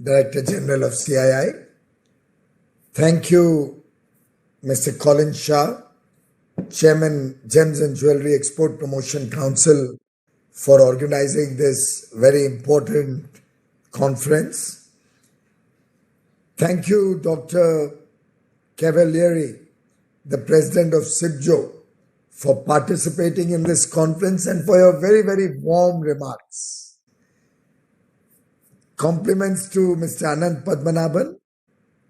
Director General of CII. Thank you, Mr. Colin Shah, Chairman, Gems and Jewelry Export Promotion Council, for organizing this very important conference. Thank you, Dr. Cavalieri, the President of SIPJO, for participating in this conference and for your very, very warm remarks. Compliments to Mr. Anand Padmanabhan,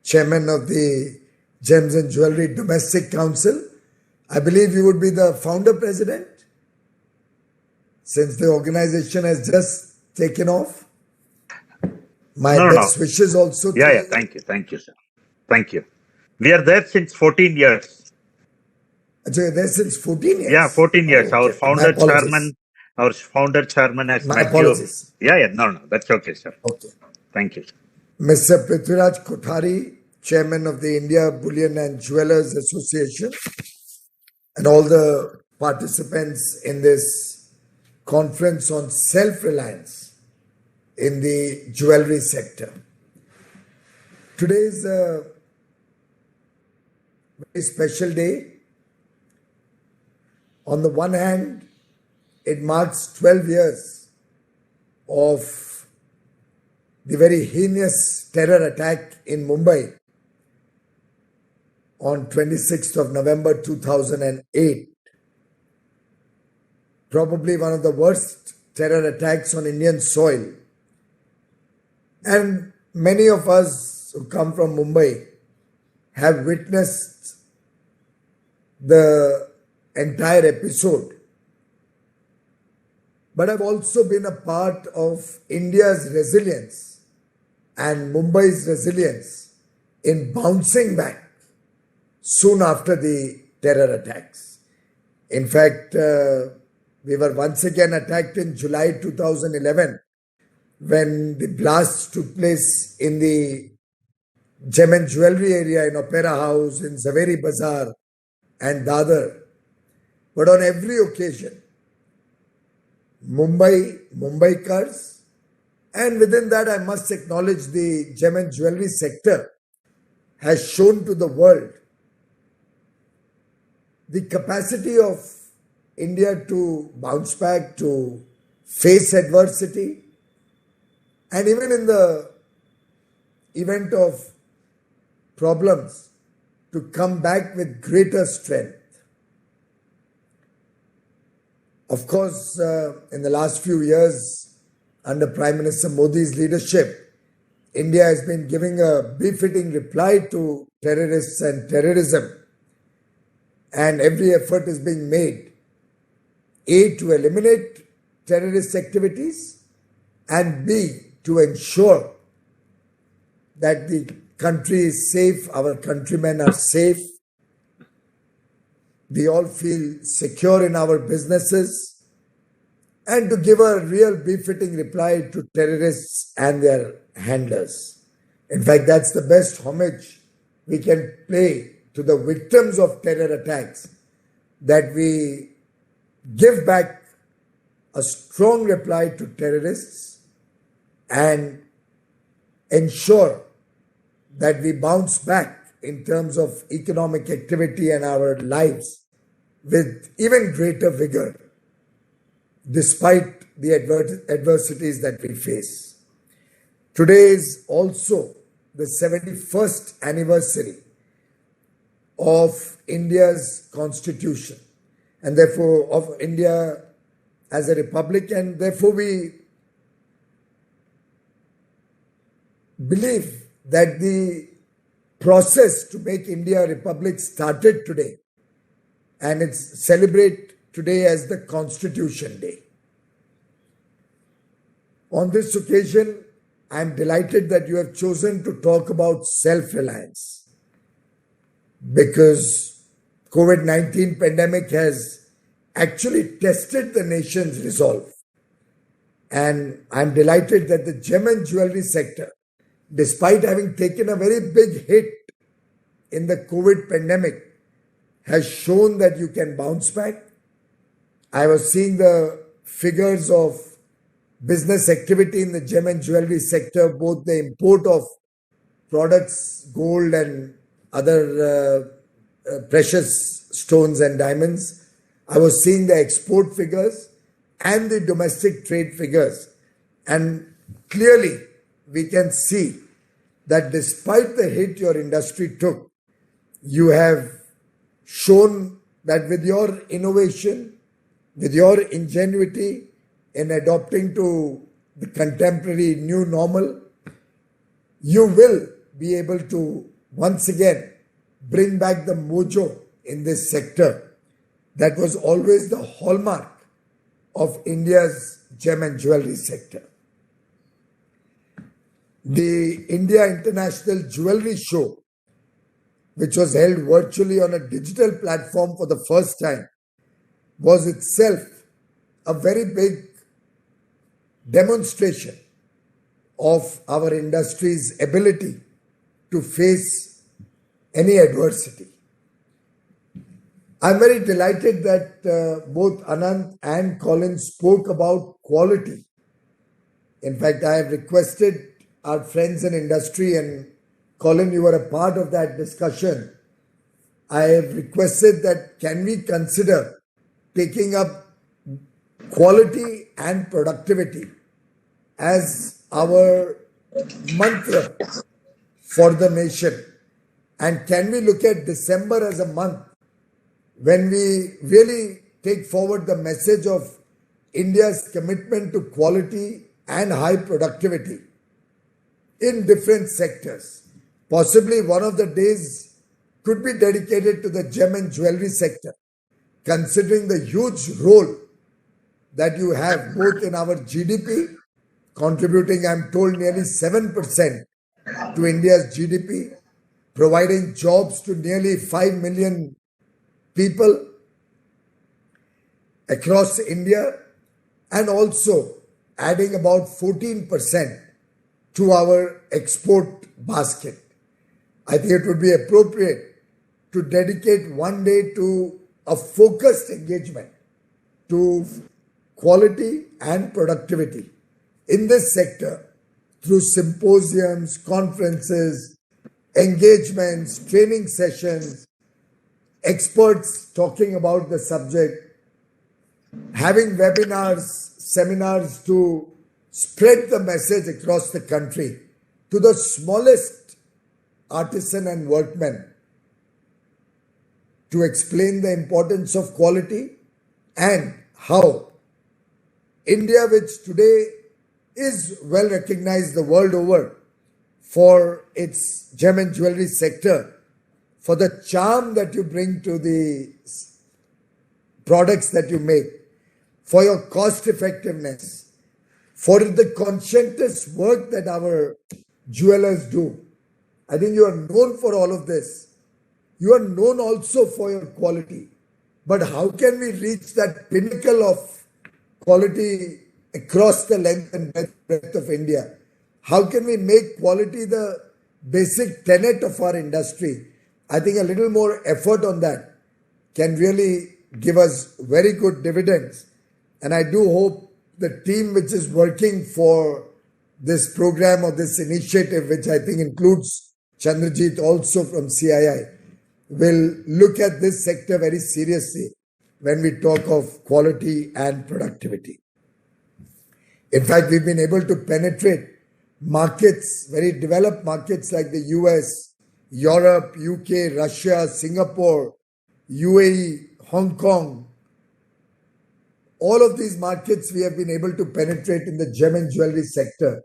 Chairman of the Gems and Jewelry Domestic Council. I believe you would be the founder president, since the organization has just taken off. My best wishes also to you. Thank you, sir. Thank you. We are there since 14 years. So you're there since 14 years? Yeah, 14 years. Our founder chairman has My apologies. No, that's okay, sir. Okay. Thank you. Mr. Prithviraj Kothari, Chairman of the India Bullion and Jewellers Association, and all the participants in this conference on self-reliance in the jewelry sector. Today is a very special day. On the one hand, it marks 12 years of the very heinous terror attack in Mumbai on 26th of November 2008. Probably one of the worst terror attacks on Indian soil. And many of us who come from Mumbai have witnessed the entire episode. But I've also been a part of India's resilience and Mumbai's resilience in bouncing back soon after the terror attacks. In fact, we were once again attacked in July 2011 when the blasts took place in the gem and jewelry area in Opera House, in Zaveri Bazaar and Dadar. But on every occasion, Mumbaikars, and within that I must acknowledge the gem and jewelry sector, has shown to the world the capacity of India to bounce back, to face adversity, and even in the event of problems, to come back with greater strength. Of course, in the last few years, under Prime Minister Modi's leadership, India has been giving a befitting reply to terrorists and terrorism. And every effort is being made, A, to eliminate terrorist activities, and B, to ensure that the country is safe, our countrymen are safe, we all feel secure in our businesses, and to give a real befitting reply to terrorists and their handlers. In fact, that's the best homage we can pay to the victims of terror attacks, that we give back a strong reply to terrorists and ensure that we bounce back in terms of economic activity and our lives with even greater vigor, despite the adversities that we face. Today is also the 71st anniversary of India's constitution, and therefore of India as a republic, and therefore we believe that the process to make India a republic started today, and it's celebrate today as the Constitution Day. On this occasion, I am delighted that you have chosen to talk about self-reliance, because COVID-19 pandemic has actually tested the nation's resolve. And I'm delighted that the gem and jewelry sector, despite having taken a very big hit in the COVID pandemic, has shown that you can bounce back. I was seeing the figures of business activity in the gem and jewelry sector, both the import of products, gold and other precious stones and diamonds. I was seeing the export figures and the domestic trade figures. And clearly, we can see that despite the hit your industry took, you have shown that with your innovation, with your ingenuity in adopting to the contemporary new normal, you will be able to once again bring back the mojo in this sector that was always the hallmark of India's gem and jewelry sector. The India International Jewelry Show, which was held virtually on a digital platform for the first time, was itself a very big demonstration of our industry's ability to face any adversity. I'm very delighted that both Anant and Colin spoke about quality. In fact, I have requested our friends in industry, and Colin, you were a part of that discussion. I have requested that can we consider taking up quality and productivity as our mantra for the nation. And can we look at December as a month when we really take forward the message of India's commitment to quality and high productivity in different sectors. Possibly one of the days could be dedicated to the gem and jewelry sector, considering the huge role that you have both in our GDP, contributing, I'm told, nearly 7% to India's GDP, providing jobs to nearly 5 million people across India, and also adding about 14% to our export basket. I think it would be appropriate to dedicate one day to a focused engagement to quality and productivity in this sector through symposiums, conferences, engagements, training sessions, experts talking about the subject, having webinars, seminars to spread the message across the country to the smallest artisan and workmen to explain the importance of quality and how India, which today is well recognized the world over for its gem and jewelry sector, for the charm that you bring to the products that you make, for your cost effectiveness, for the conscientious work that our jewelers do. I think you are known for all of this. You are known also for your quality. But how can we reach that pinnacle of quality across the length and breadth of India? How can we make quality the basic tenet of our industry? I think a little more effort on that can really give us very good dividends. And I do hope the team which is working for this program or this initiative, which I think includes Chandrajit also from CII, will look at this sector very seriously when we talk of quality and productivity. In fact, we've been able to penetrate markets, very developed markets like the US, Europe, UK, Russia, Singapore, UAE, Hong Kong. All of these markets we have been able to penetrate in the gem and jewelry sector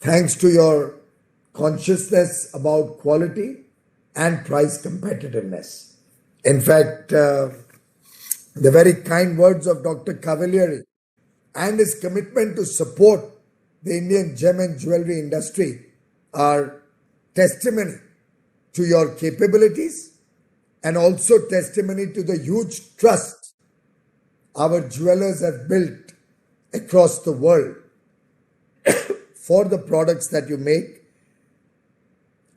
thanks to your consciousness about quality and price competitiveness. In fact, the very kind words of Dr. Cavalieri and his commitment to support the Indian gem and jewelry industry are testimony to your capabilities and also testimony to the huge trust our jewelers have built across the world for the products that you make.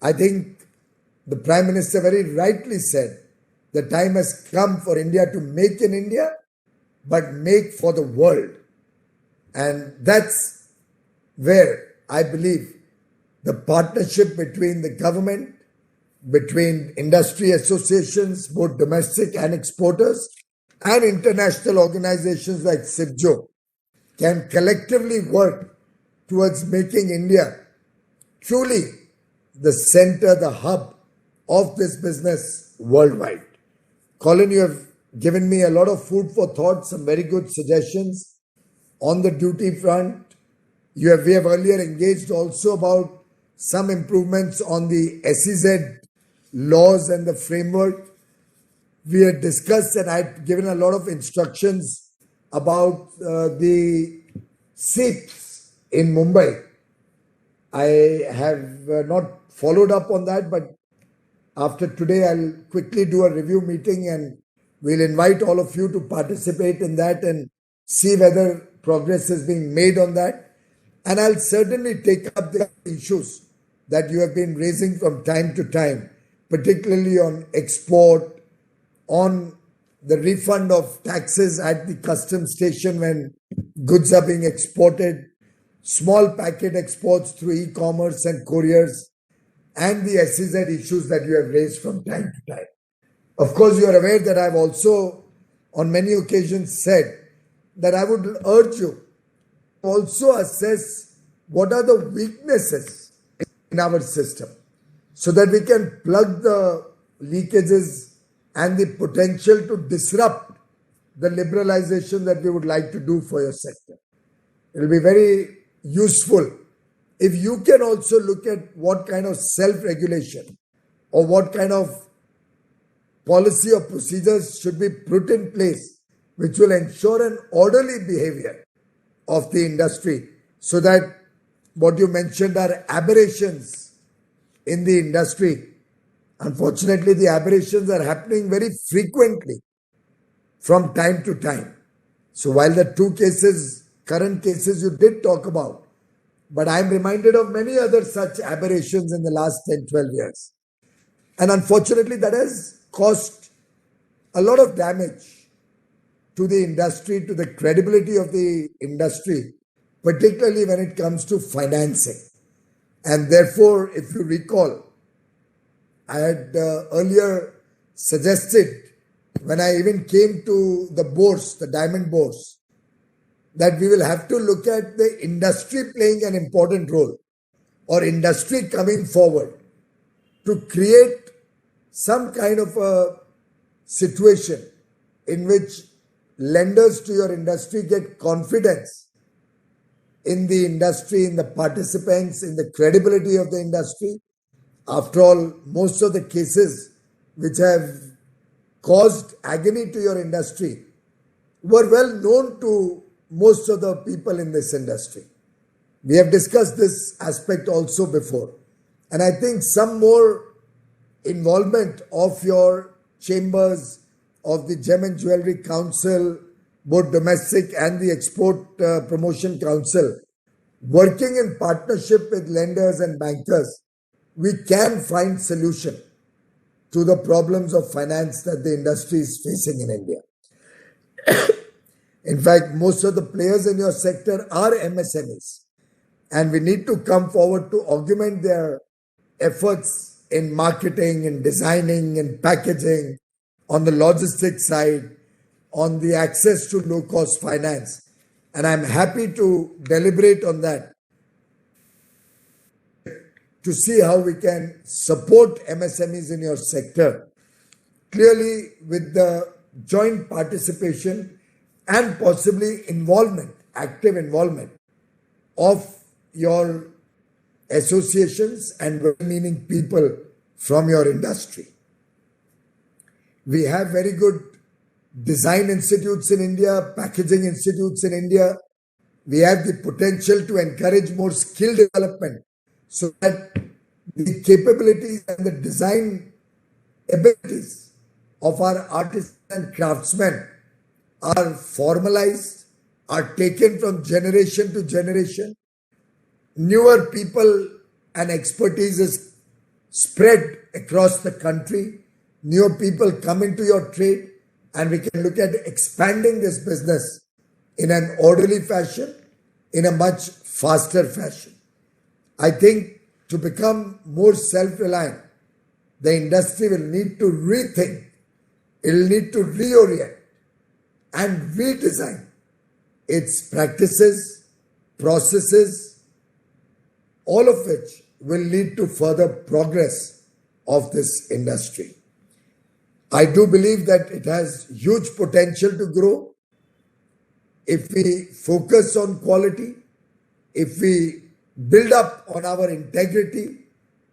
I think the Prime Minister very rightly said the time has come for India to make in India, but make for the world. And that's where I believe the partnership between the government, between industry associations, both domestic and exporters, and international organizations like CIPJO can collectively work towards making India truly the center, the hub of this business worldwide. Colin, you have given me a lot of food for thought, some very good suggestions on the duty front. We have earlier engaged also about some improvements on the SEZ laws and the framework. We had discussed and I'd given a lot of instructions about the SEEPs in Mumbai. I have not followed up on that, but after today, I'll quickly do a review meeting and we'll invite all of you to participate in that and see whether progress is being made on that. And I'll certainly take up the issues that you have been raising from time to time, particularly on export, on the refund of taxes at the customs station when goods are being exported, small packet exports through e-commerce and couriers, and the SEZ issues that you have raised from time to time. Of course, you are aware that I've also on many occasions said that I would urge you to also assess what are the weaknesses in our system so that we can plug the leakages and the potential to disrupt the liberalization that we would like to do for your sector. It will be very useful if you can also look at what kind of self-regulation or what kind of policy or procedures should be put in place which will ensure an orderly behavior of the industry so that what you mentioned are aberrations in the industry. Unfortunately, the aberrations are happening very frequently from time to time. So while the two cases, current cases you did talk about, but I'm reminded of many other such aberrations in the last 10, 12 years. And unfortunately, that has caused a lot of damage to the industry, to the credibility of the industry, particularly when it comes to financing. And therefore, if you recall, I had earlier suggested when I even came to the bourse, the diamond bourse, that we will have to look at the industry playing an important role or industry coming forward to create some kind of a situation in which lenders to your industry get confidence in the industry, in the participants, in the credibility of the industry. After all, most of the cases which have caused agony to your industry were well known to most of the people in this industry. We have discussed this aspect also before. And I think some more involvement of your chambers, of the Gem and Jewelry Council, both domestic and the Export Promotion Council, working in partnership with lenders and bankers, we can find solution to the problems of finance that the industry is facing in India. In fact, most of the players in your sector are MSMEs, and we need to come forward to augment their efforts in marketing, in designing, in packaging, on the logistics side, on the access to low-cost finance. And I'm happy to deliberate on that to see how we can support MSMEs in your sector. Clearly, with the joint participation and possibly involvement, active involvement of your associations and well-meaning people from your industry. We have very good design institutes in India, packaging institutes in India. We have the potential to encourage more skill development so that the capabilities and the design abilities of our artists and craftsmen are formalized, are taken from generation to generation. Newer people and expertise is spread across the country. Newer people come into your trade, and we can look at expanding this business in an orderly fashion in a much faster fashion. I think to become more self-reliant, the industry will need to rethink, it will need to reorient and redesign its practices, processes, all of which will lead to further progress of this industry. I do believe that it has huge potential to grow if we focus on quality, if we build up on our integrity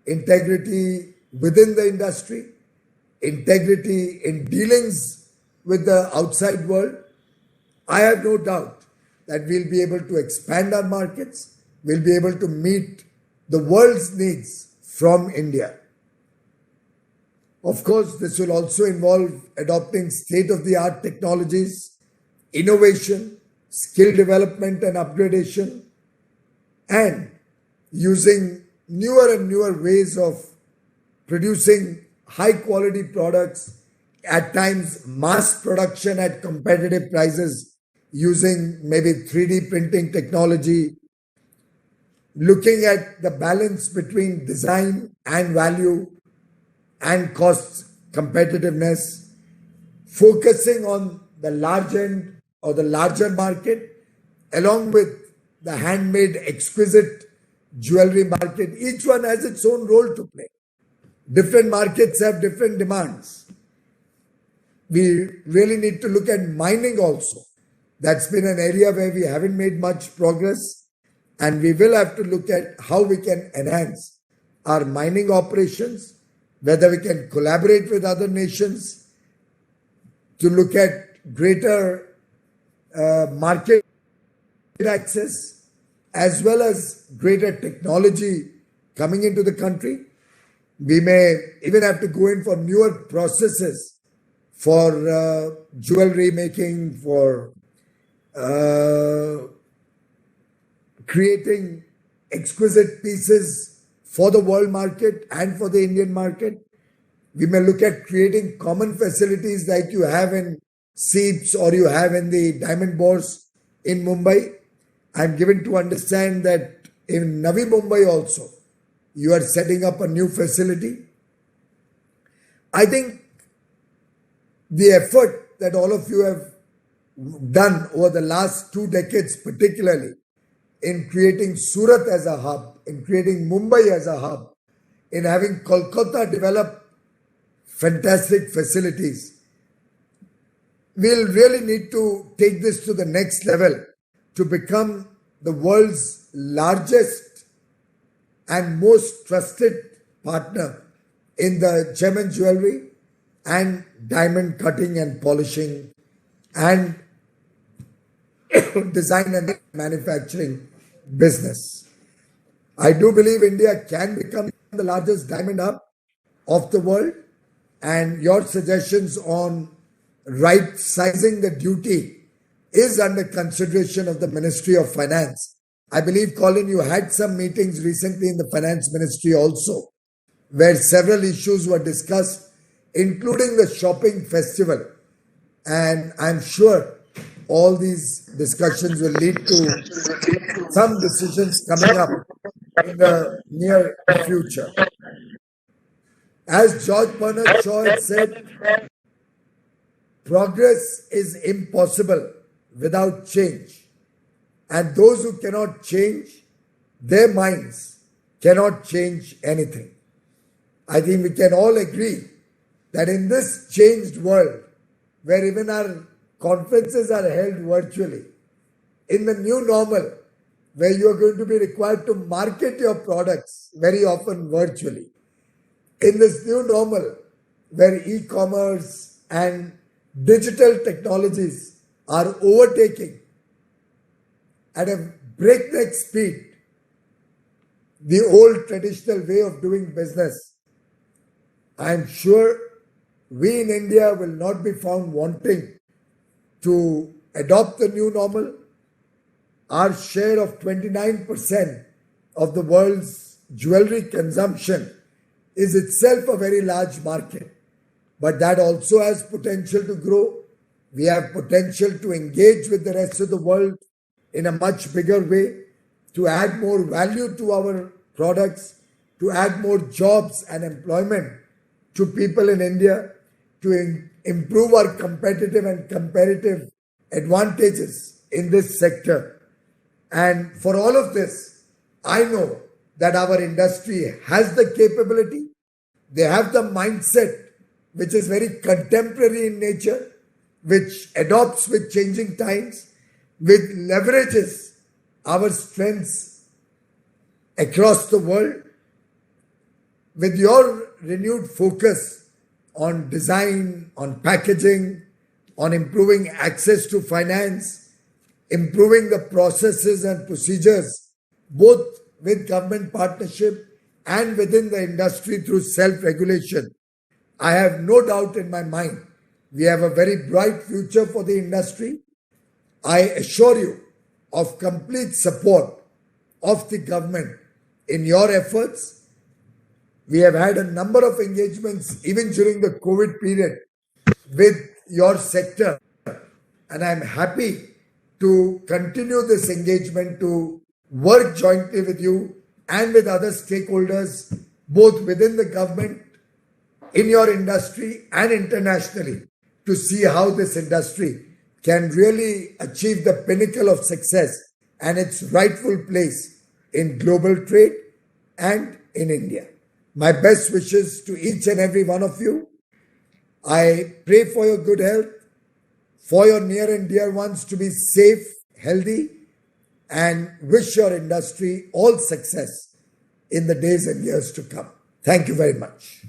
within the industry, integrity in dealings with the outside world. I have no doubt that we'll be able to expand our markets, we'll be able to meet the world's needs from India. Of course, this will also involve adopting state-of-the-art technologies, innovation, skill development and upgradation, and using newer and newer ways of producing high-quality products, at times mass production at competitive prices, using maybe 3D printing technology, looking at the balance between design and value and cost competitiveness, focusing on the large end or the larger market, along with the handmade exquisite jewelry market. Each one has its own role to play. Different markets have different demands. We really need to look at mining also. That's been an area where we haven't made much progress, and we will have to look at how we can enhance our mining operations, whether we can collaborate with other nations to look at greater market access, as well as greater technology coming into the country. We may even have to go in for newer processes for jewelry making, for creating exquisite pieces for the world market and for the Indian market. We may look at creating common facilities like you have in SEEPS or you have in the Diamond Bourse in Mumbai. I'm given to understand that in Navi Mumbai also, you are setting up a new facility. I think the effort that all of you have done over the last 2 decades, particularly in creating Surat as a hub, in creating Mumbai as a hub, in having Kolkata develop fantastic facilities, we'll really need to take this to the next level to become the world's largest and most trusted partner in the gem and jewelry and diamond cutting and polishing and design and manufacturing business. I do believe India can become the largest diamond hub of the world, and your suggestions on right sizing the duty is under consideration of the Ministry of Finance. I believe, Colin, you had some meetings recently in the Finance Ministry also, where several issues were discussed, including the shopping festival. And I'm sure all these discussions will lead to some decisions coming up in the near future. As George Bernard Shaw had said, progress is impossible without change. And those who cannot change their minds cannot change anything. I think we can all agree that in this changed world, where even our conferences are held virtually, in the new normal, where you are going to be required to market your products very often virtually, in this new normal, where e-commerce and digital technologies are overtaking at a breakneck speed the old traditional way of doing business, I am sure we in India will not be found wanting to adopt the new normal. Our share of 29% of the world's jewelry consumption is itself a very large market, but that also has potential to grow. We have potential to engage with the rest of the world in a much bigger way, to add more value to our products, to add more jobs and employment to people in India, to improve our competitive and comparative advantages in this sector. And for all of this, I know that our industry has the capability, they have the mindset which is very contemporary in nature, which adopts with changing times, which leverages our strengths across the world. With your renewed focus on design, on packaging, on improving access to finance, improving the processes and procedures, both with government partnership and within the industry through self-regulation, I have no doubt in my mind we have a very bright future for the industry. I assure you of complete support of the government in your efforts. We have had a number of engagements even during the COVID period with your sector, and I'm happy to continue this engagement, to work jointly with you and with other stakeholders, both within the government, in your industry and internationally, to see how this industry can really achieve the pinnacle of success and its rightful place in global trade and in India. My best wishes to each and every one of you. I pray for your good health, for your near and dear ones to be safe, healthy, and wish your industry all success in the days and years to come. Thank you very much.